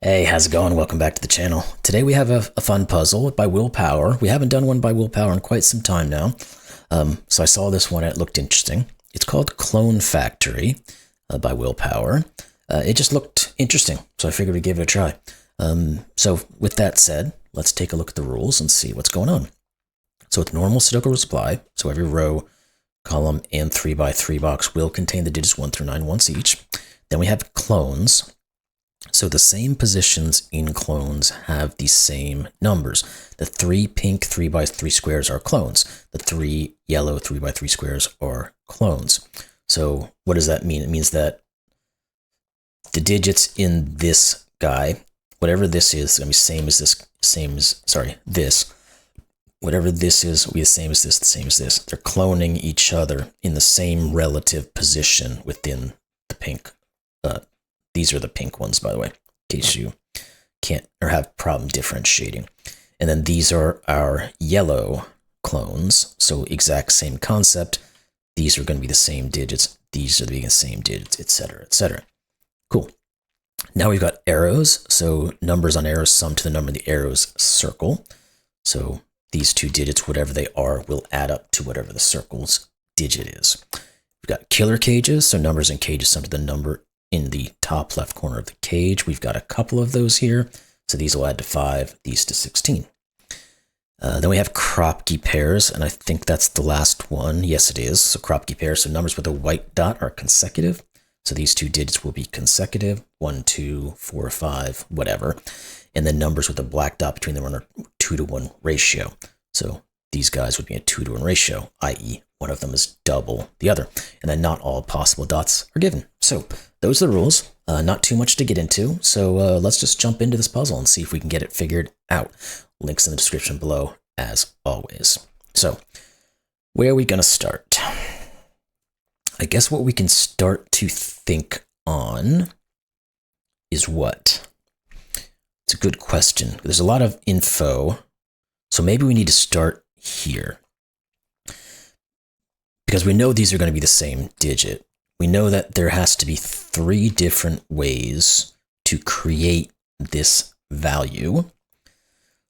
Hey, how's it going? Welcome back to the channel. Today we have a fun puzzle by willpower. We haven't done one by willpower in quite some time now. So I saw this one and it looked interesting. It's called Clone Factory by willpower. It just looked interesting, so I figured we'd give it a try. So with that said, let's take a look at the rules and see what's going on. So with normal Sudoku supply, so every row, column, and 3x3 box will contain the digits 1 through 9 once each. Then we have clones. So the same positions in clones have the same numbers. The 3 pink 3x3 squares are clones. The 3 yellow 3x3 squares are clones. So what does that mean? It means that the digits in this guy, whatever this is going to be same as this, this. Whatever this is will be the same as this, the same as this. They're cloning each other in the same relative position within the pink. These are the pink ones, by the way, in case you can't or have problem differentiating. And then these are our yellow clones. So exact same concept. These are going to be the same digits. These are the same digits, etc., etc. Cool. Now we've got arrows. So numbers on arrows sum to the number the arrows circle. So these two digits, whatever they are, will add up to whatever the circle's digit is. We've got killer cages. So numbers in cages sum to the number in the top left corner of the cage. We've got a couple of those here. So these will add to 5, these to 16. Then we have Kropki pairs, and I think that's the last one. Yes, it is. So Kropki pairs, so numbers with a white dot are consecutive. So these two digits will be consecutive, 1, 2, 4, 5, whatever. And then numbers with a black dot between them are 2-to-1 ratio. So these guys would be a 2-to-1 ratio, i.e. one of them is double the other. And then not all possible dots are given. So those are the rules. Not too much to get into. So let's just jump into this puzzle and see if we can get it figured out. Links in the description below, as always. So where are we going to start? I guess what we can start to think on is what? It's a good question. There's a lot of info. So maybe we need to start here. Because we know these are going to be the same digit. We know that there has to be 3 different ways to create this value.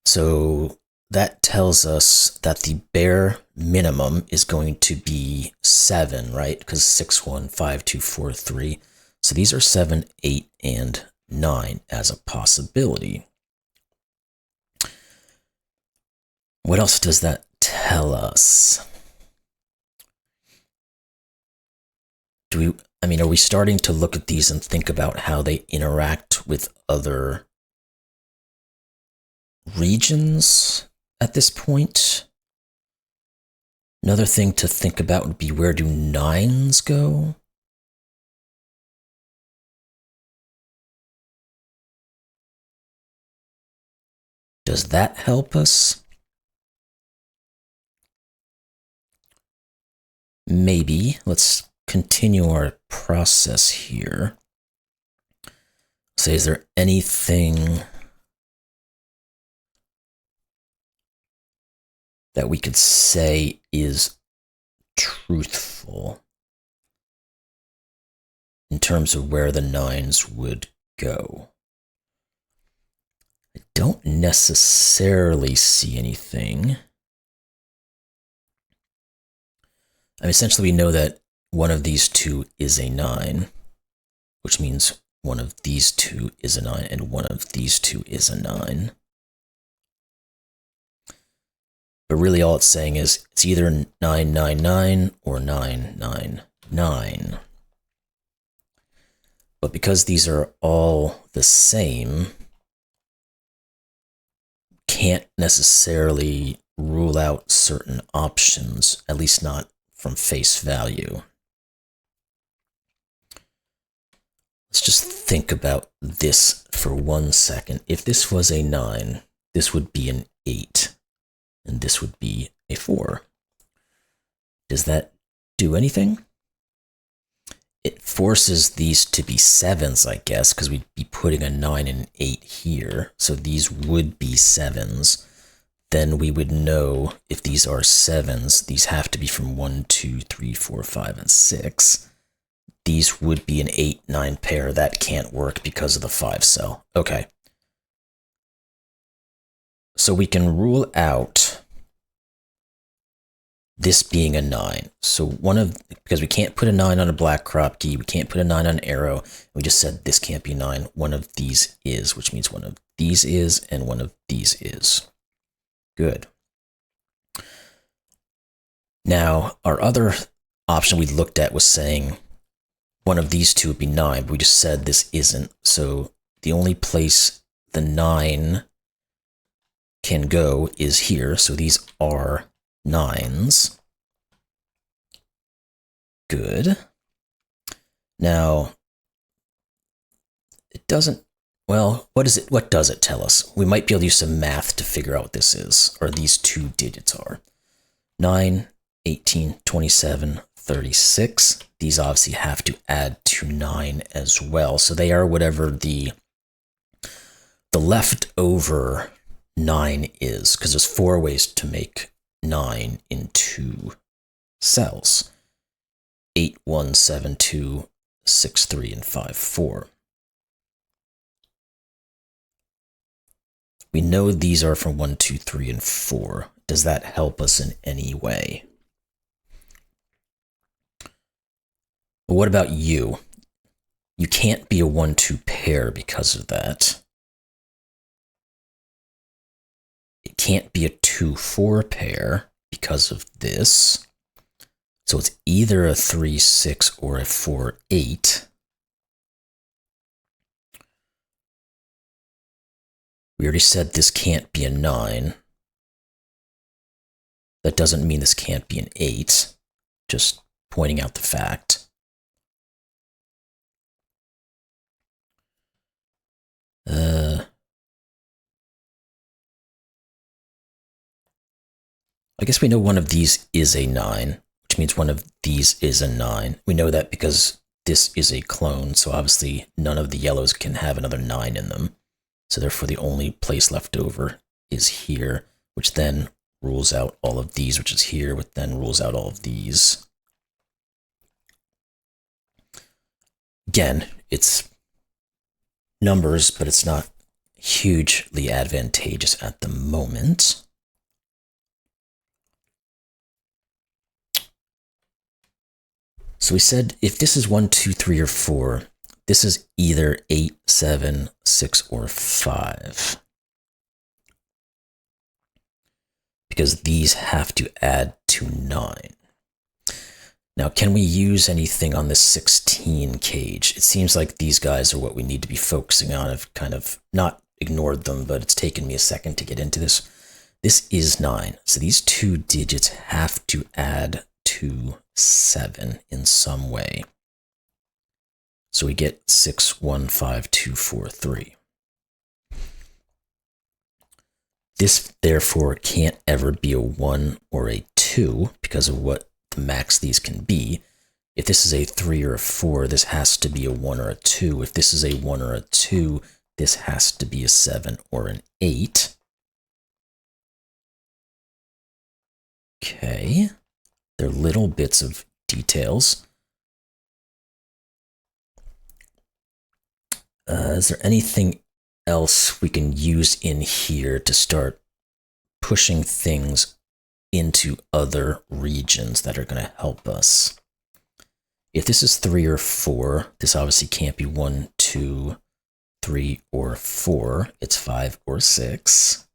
So that tells us that the bare minimum is going to be 7, right? Because 6, 1, 5, 2, 4, 3. So these are 7, 8, and 9 as a possibility. What else does that tell us? Are we starting to look at these and think about how they interact with other regions at this point? Another thing to think about would be, where do 9s go? Does that help us? Maybe. Let's continue our process here. Say, is there anything that we could say is truthful in terms of where the 9s would go? I don't necessarily see anything. Essentially, we know that one of these two is a 9, which means one of these two is a 9, and one of these two is a 9. But really all it's saying is it's either 999 or 999. But because these are all the same, can't necessarily rule out certain options, at least not from face value. Let's just think about this for 1 second. If this was a 9, this would be an 8, and this would be a 4. Does that do anything? It forces these to be 7s, I guess, because we'd be putting a 9 and an 8 here. So these would be 7s. Then we would know if these are 7s, these have to be from 1, 2, 3, 4, 5, and 6. These would be an 8, 9 pair. That can't work because of the 5 cell. Okay, So we can rule out this being a 9. So because we can't put a 9 on a black Kropki, we can't put a 9 on an arrow. We just said this can't be 9. One of these is, which means one of these is, and one of these is. Good. Now, our other option we looked at was saying one of these two would be 9, but we just said this isn't. So the only place the 9 can go is here. So these are 9s. Good. Now, it doesn't, well, what does it tell us? We might be able to use some math to figure out what this is, or these two digits are. 9, 18, 27, 36. These obviously have to add to 9 as well. So they are whatever the leftover 9 is, because there's 4 ways to make 9 in 2 cells. 8, 1, 7, 2, 6, 3, and 5, 4. We know these are from 1, 2, 3, and 4. Does that help us in any way? But what about you? You can't be a 1-2 pair because of that. It can't be a 2-4 pair because of this. So it's either a 3-6 or a 4-8. We already said this can't be a 9. That doesn't mean this can't be an 8. Just pointing out the fact. I guess we know one of these is a 9, which means one of these is a 9. We know that because this is a clone, so obviously none of the yellows can have another 9 in them. So therefore the only place left over is here, which then rules out all of these, which is here, which then rules out all of these. Again, it's numbers, but it's not hugely advantageous at the moment. So we said if this is 1, 2, 3, or 4, this is either 8, 7, 6, or 5. Because these have to add to 9. Now, can we use anything on this 16 cage? It seems like these guys are what we need to be focusing on. I've kind of not ignored them, but it's taken me a second to get into this. This is 9. So these two digits have to add to 7 in some way. So we get 6, 1, 5, 2, 4, 3. This, therefore, can't ever be a 1 or a 2 because of what the max these can be. If this is a 3 or a 4, this has to be a 1 or a 2. If this is a 1 or a 2, this has to be a 7 or an 8. Okay. They're little bits of details. Is there anything else we can use in here to start pushing things into other regions that are going to help us? If this is 3 or 4, this obviously can't be 1, 2, 3, or 4. It's 5 or 6.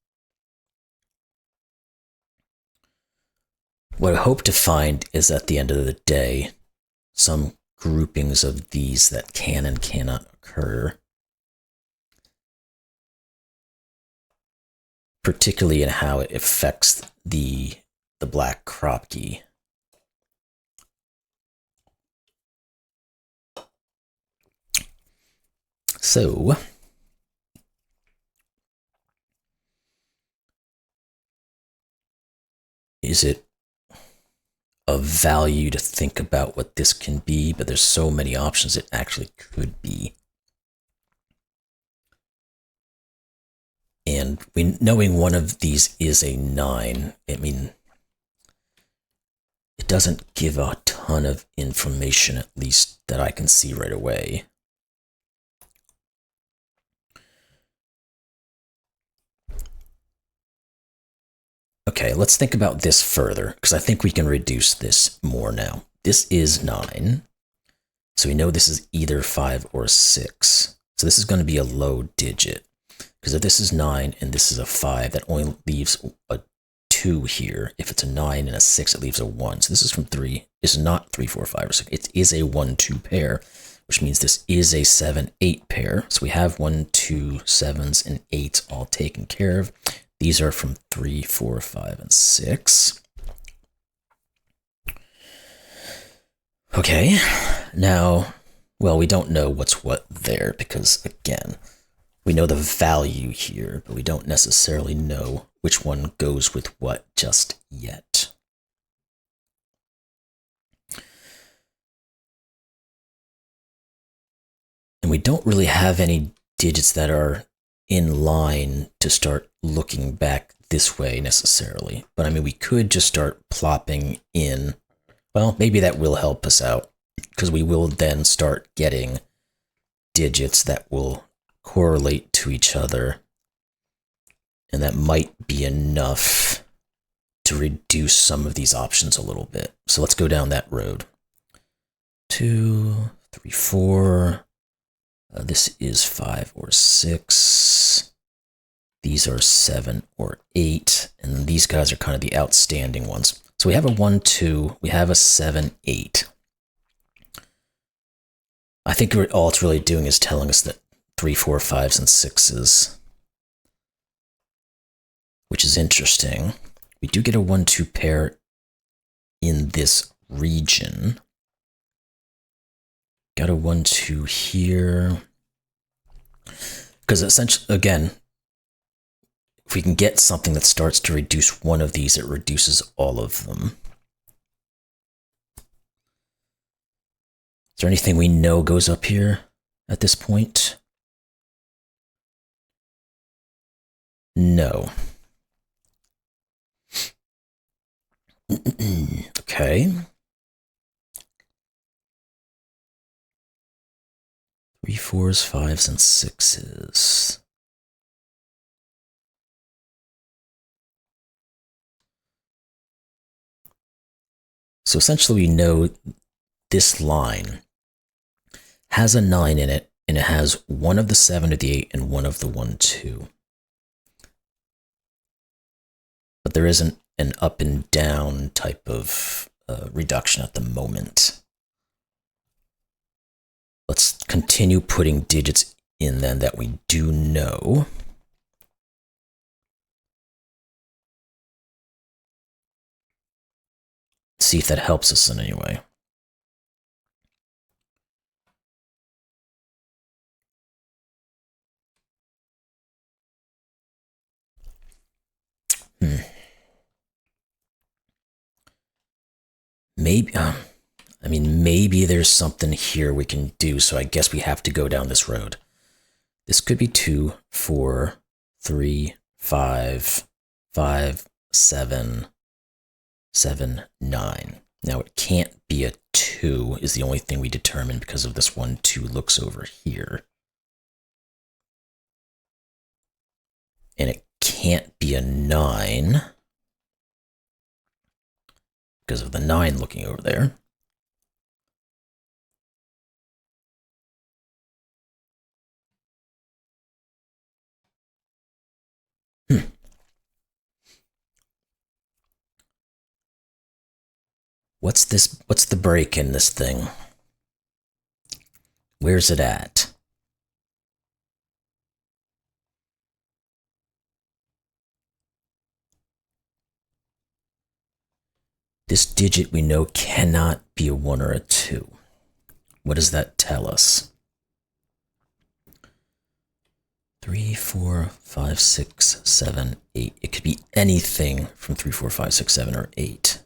What I hope to find is at the end of the day, some groupings of these that can and cannot occur. Particularly in how it affects the black Kropki. So, is it of value to think about what this can be? But there's so many options it actually could be. And knowing one of these is a 9, I mean, it doesn't give a ton of information, at least that I can see right away. Okay, let's think about this further, because I think we can reduce this more now. This is 9, so we know this is either 5 or 6. So this is going to be a low digit, because if this is 9 and this is a 5, that only leaves a 2 here. If it's a 9 and a 6, it leaves a 1. So this is from 3. It's not 3, 4, 5, or 6. It is a 1, 2 pair, which means this is a 7, 8 pair. So we have 1, 2, 7s, and 8s all taken care of. These are from 3, 4, 5, and 6. Okay, now, well, we don't know what's what there because, again, we know the value here, but we don't necessarily know which one goes with what just yet. And we don't really have any digits that are in line to start looking back this way necessarily. But I mean, we could just start plopping in. Well, maybe that will help us out because we will then start getting digits that will correlate to each other. And that might be enough to reduce some of these options a little bit. So let's go down that road. 2, 3, 4. This is 5 or 6. These are 7 or 8. And these guys are kind of the outstanding ones. So we have a 1, 2. We have a 7, 8. I think all it's really doing is telling us that 3, 4, 5s, and 6s. Which is interesting. We do get a 1, 2 pair in this region. Got a 1, 2 here. Because essentially, again, if we can get something that starts to reduce one of these, it reduces all of them. Is there anything we know goes up here at this point? No. Okay. 3, 4s, 5s, and 6s. So essentially we know this line has a 9 in it, and it has one of the 7 or the 8 and one of the 1, 2. But there isn't an up and down type of reduction at the moment. Let's continue putting digits in then that we do know. See if that helps us in any way. Maybe, I mean, maybe there's something here we can do, so I guess we have to go down this road. This could be 2, 4, 3, 5, 5, 7, 7, 9. Now it can't be a 2 is the only thing we determine because of this 1, 2 looks over here. And it can't be a 9 because of the 9 looking over there. What's this? What's the break in this thing? Where's it at? This digit we know cannot be a 1 or a 2. What does that tell us? 3, 4, 5, 6, 7, 8. It could be anything from 3, 4, 5, 6, 7, or 8.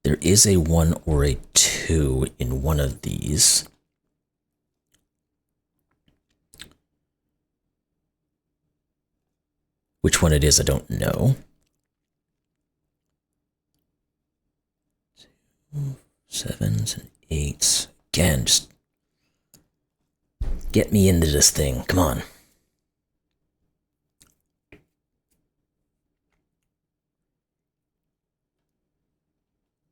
There is a 1 or a 2 in one of these. Which one it is, I don't know. 2 7s and 8s. Again, just get me into this thing. Come on.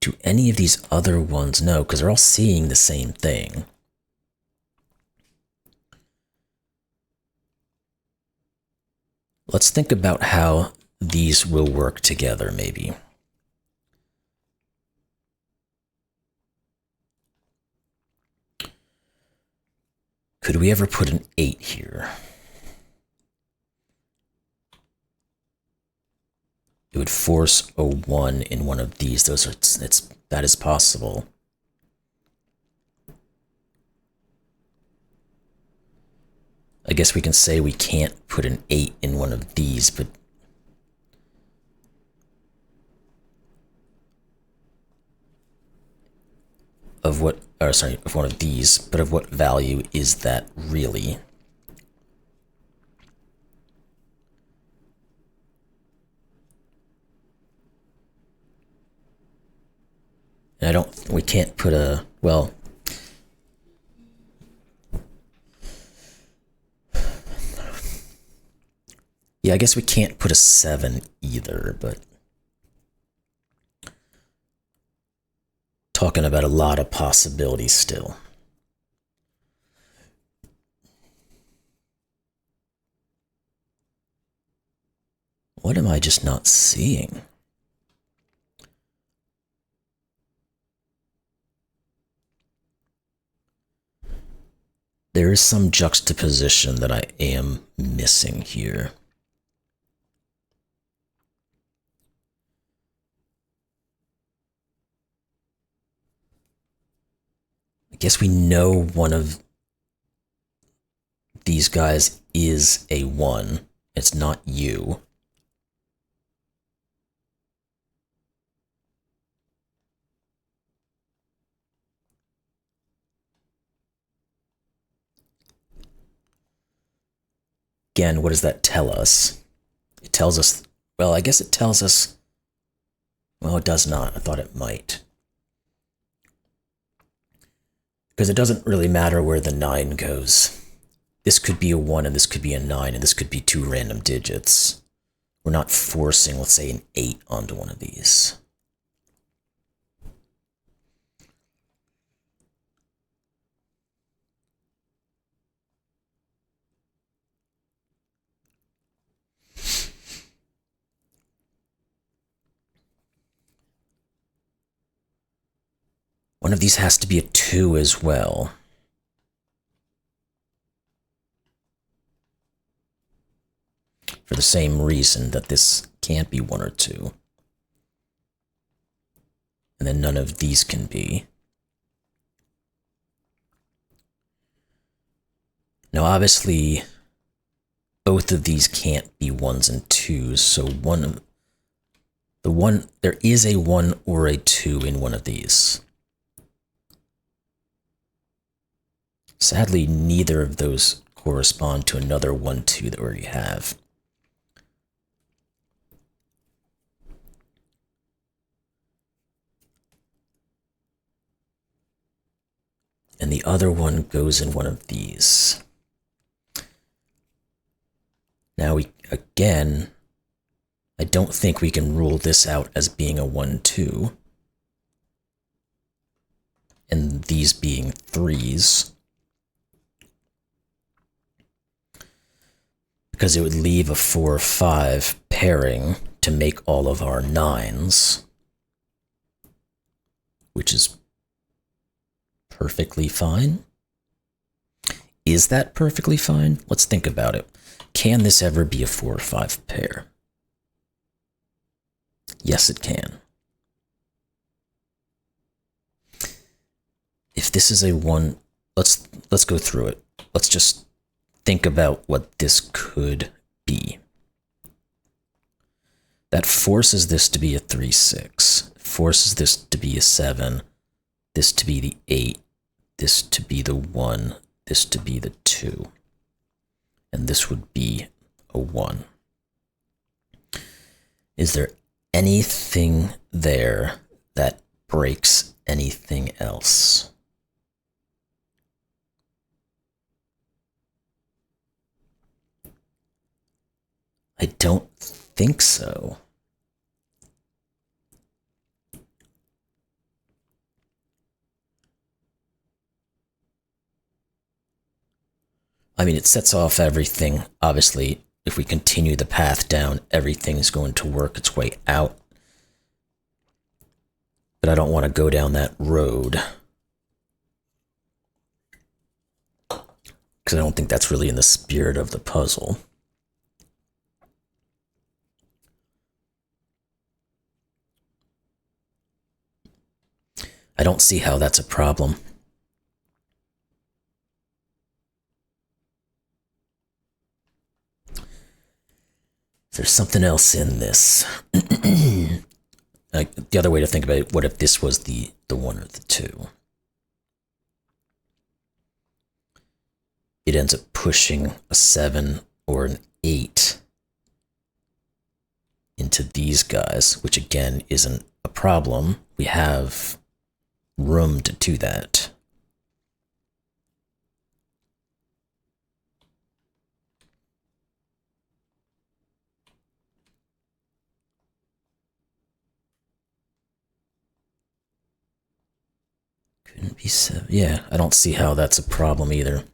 Do any of these other ones know? Because they're all seeing the same thing. Let's think about how these will work together, maybe. Could we ever put an 8 here? It would force a 1 in one of these. That is possible. I guess we can say we can't put an 8 in one of these, but of one of these, but of what value is that really? And we can't put a, well, yeah, I guess we can't put a 7 either, but talking about a lot of possibilities still. What am I just not seeing? There is some juxtaposition that I am missing here. I guess we know one of these guys is a 1. It's not you. Again, what does that tell us? It tells us, well, I guess it tells us, well, it does not. I thought it might. Because it doesn't really matter where the 9 goes. This could be a 1 and this could be a 9 and this could be 2 random digits. We're not forcing, let's say, an 8 onto one of these. One of these has to be a 2 as well. For the same reason that this can't be 1 or 2. And then none of these can be. Now obviously, both of these can't be 1s and 2s, so there is a 1 or a 2 in one of these. Sadly, neither of those correspond to another 1, 2 that we already have. And the other one goes in one of these. Now again, I don't think we can rule this out as being a 1, 2. And these being 3s. Because it would leave a 4 or 5 pairing to make all of our 9s. Which is perfectly fine. Is that perfectly fine? Let's think about it. Can this ever be a 4 or 5 pair? Yes, it can. If this is a 1, let's go through it. Let's just think about what this could be. That forces this to be a 3, 6. Forces this to be a 7. This to be the 8. This to be the 1. This to be the 2. And this would be a 1. Is there anything there that breaks anything else? I don't think so. I mean, it sets off everything. Obviously, if we continue the path down, everything is going to work its way out. But I don't want to go down that road, because I don't think that's really in the spirit of the puzzle. I don't see how that's a problem. There's something else in this. Like, the other way to think about it, what if this was the 1 or the 2? It ends up pushing a 7 or an 8 into these guys, which again isn't a problem. We have room to do that. Couldn't be 7. Yeah, I don't see how that's a problem either.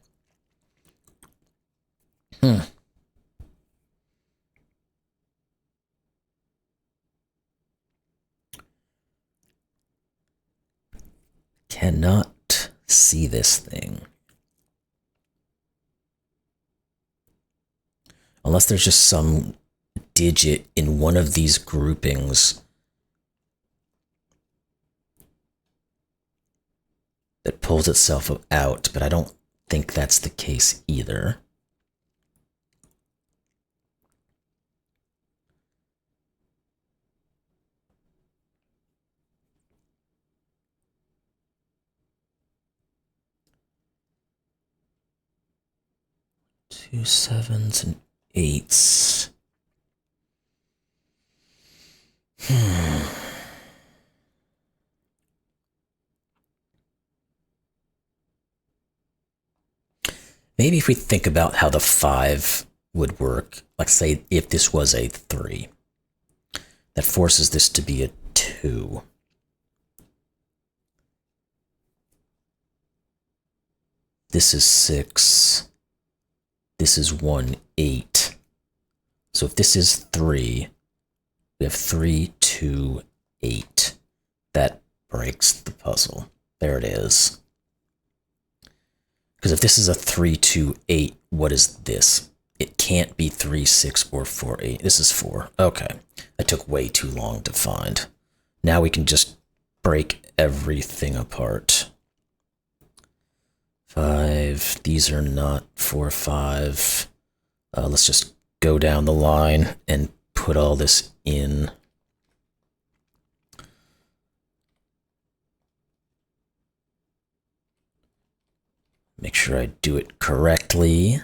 Cannot see this thing. Unless there's just some digit in one of these groupings that pulls itself out, but I don't think that's the case either. Two 7s and 8s. Maybe if we think about how the 5 would work, like say if this was a 3, that forces this to be a 2. This is 6. This is 1, 8. So if this is 3, we have 3, 2, 8. That breaks the puzzle. There it is. Because if this is a 3, 2, 8, what is this? It can't be 3, 6, or 4, 8. This is 4. Okay. That took way too long to find. Now we can just break everything apart. 5. These are not 4, 5. Let's just go down the line and put all this in. Make sure I do it correctly.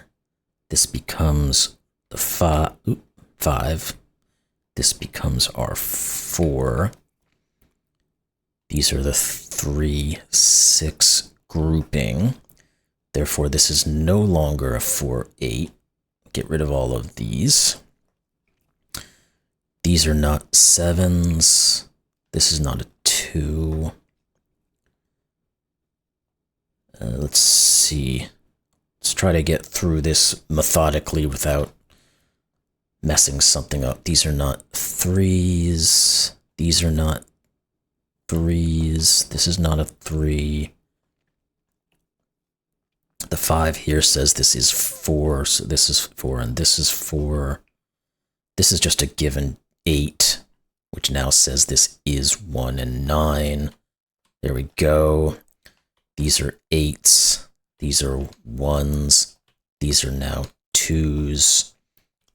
This becomes the 5. This becomes our 4. These are the 3, 6 grouping. Therefore, this is no longer a 4, 8. Get rid of all of these. These are not 7s. This is not a 2. Let's see. Let's try to get through this methodically without messing something up. These are not 3s. These are not 3s. This is not a 3. The 5 here says this is 4, so this is 4, and this is 4. This is just a given 8, which now says this is 1 and 9. There we go. These are 8s. These are 1s. These are now 2s.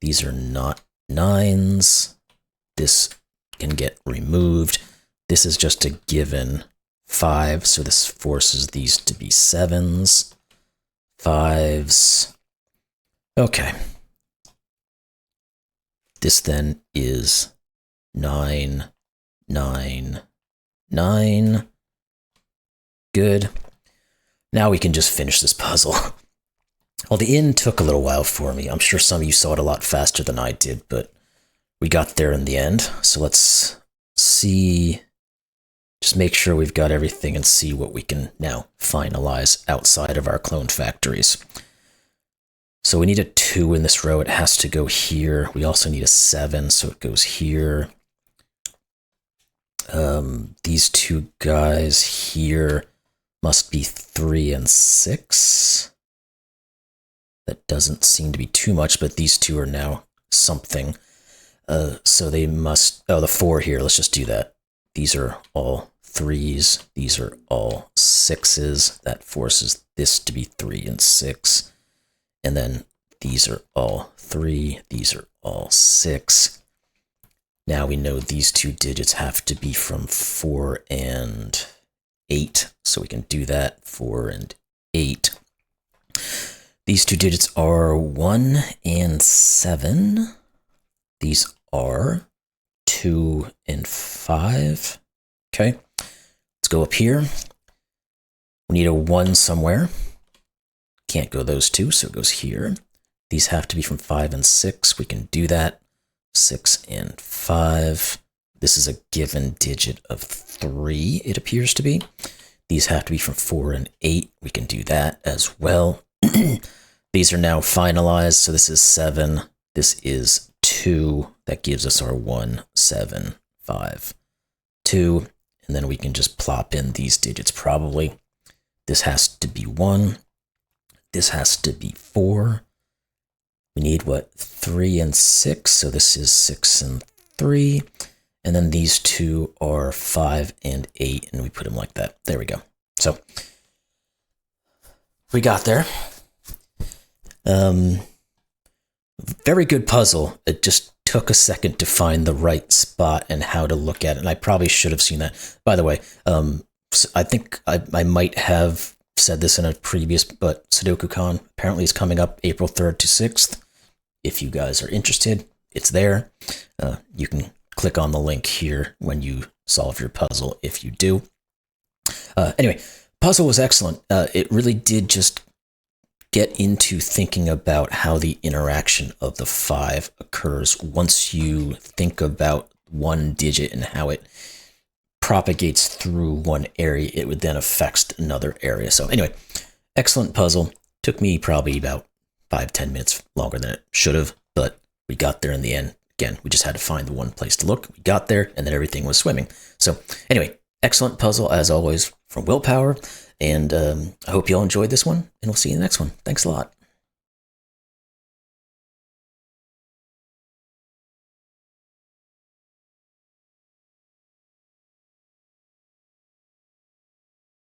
These are not 9s. This can get removed. This is just a given 5, so this forces these to be 7s. 5s. Okay. This then is 9, 9, 9. Good. Now we can just finish this puzzle. Well, the inn took a little while for me. I'm sure some of you saw it a lot faster than I did, but we got there in the end. So let's see, just make sure we've got everything and see what we can now finalize outside of our clone factories. So we need a 2 in this row. It has to go here. We also need a 7, so it goes here. These 2 guys here must be 3 and 6. That doesn't seem to be too much, but these 2 are now something. So they must, oh, the 4 here, let's just do that. These are all 3s. These are all 6s. That forces this to be 3 and 6. And then these are all 3. These are all 6. Now we know these 2 digits have to be from 4 and 8. So we can do that, 4 and 8. These 2 digits are 1 and 7. These are 2 and 5. Okay, let's go up here. We need a 1 somewhere. Can't go those 2, so it goes here. These have to be from 5 and 6. We can do that. 6 and 5. This is a given digit of 3, it appears to be. These have to be from 4 and 8. We can do that as well. These are now finalized. So this is 7. This is 2. That gives us our 1, 7, 5, 2. And then we can just plop in these digits probably. This has to be 1. This has to be 4. We need what? 3 and 6. So this is 6 and 3. And then these 2 are 5 and 8. And we put them like that. There we go. So we got there. Very good puzzle. It just took a second to find the right spot and how to look at it. And I probably should have seen that. By the way, I think I might have said this in a previous, but SudokuCon apparently is coming up April 3rd to 6th. If you guys are interested, it's there. You can click on the link here when you solve your puzzle if you do. Anyway, puzzle was excellent. It really did just get into thinking about how the interaction of the 5 occurs once you think about one digit and how it propagates through one area. It would then affect another area. So anyway, excellent puzzle. Took me probably about 5-10 minutes longer than it should have, but we got there in the end. Again, we just had to find the one place to look. We got there, and then everything was swimming. So anyway, excellent puzzle as always from Willpower. And I hope you all enjoyed this one, and we'll see you in the next one. Thanks a lot.